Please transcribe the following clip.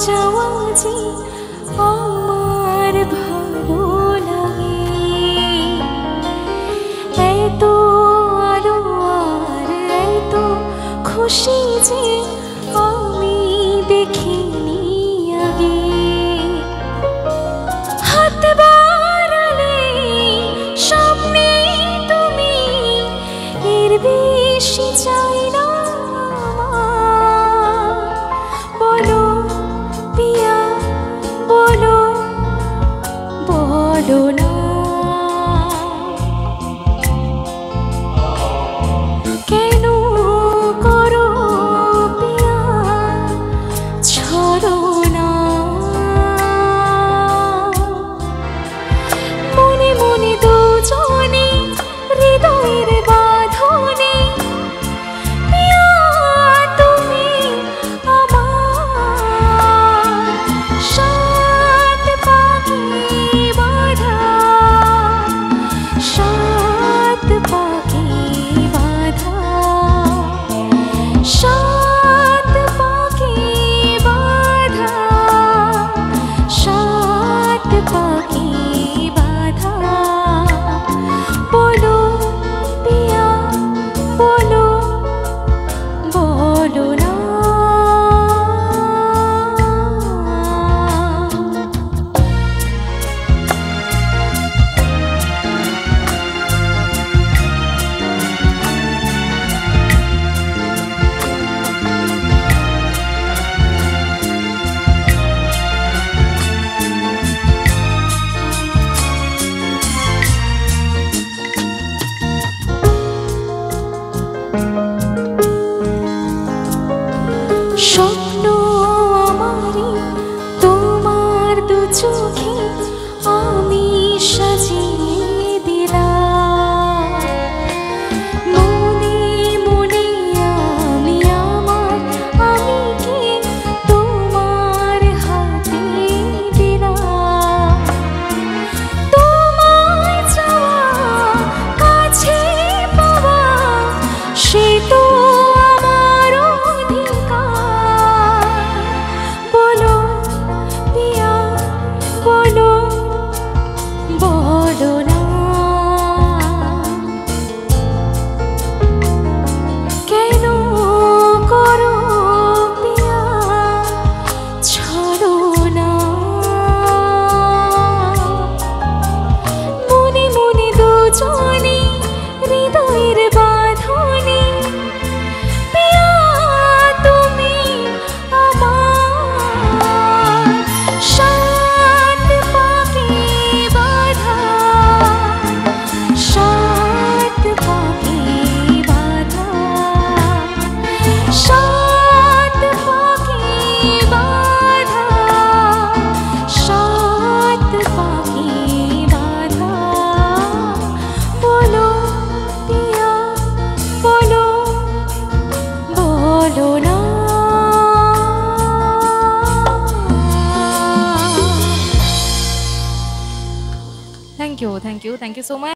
চাওয়া যে আমার ভালো লাগে, এত আলো আর এত খুশি যে আমি দেখিনি আগে। হাত বাড়ালে সামনে তুমি, এর বেশি চাই না। বলো পিয়া বলো, বলো না কেন করো পিয়া ছড়ো না। মনে মনে দুজনে হৃদয়ের বাঁধনে পিয়া তুমি আমার, সাত পাখি বাঁধা, সাত পাখি বাঁধা, সাত পাখি বাঁধা, সাত পাখি বাঁধা। বলো পিয়া বলো, বলো না। স্বপ্ন আমারই তোমার দু চোখে আমি সাজিয়ে দিলাম। মনে মনে আমি আমার আমিকে তোমার হাতে দিলাম। তোমায় চাওয়া কাছে পাওয়া সে তো আমার অধিকার। বলো পিয়া বলো, বলো না কেন করো পিয়া ছাড়ো না। মনে মনে দুজনে হৃদয়ের বাঁধনে পিয়া তুমি আমার, সাত পাখি বাঁধা, সাত পাখি বাঁধা, সাত পাখি বাঁধা, সাত পাখি বাঁধা। বলো পিয়া বলো, বলো না। Thank you so much.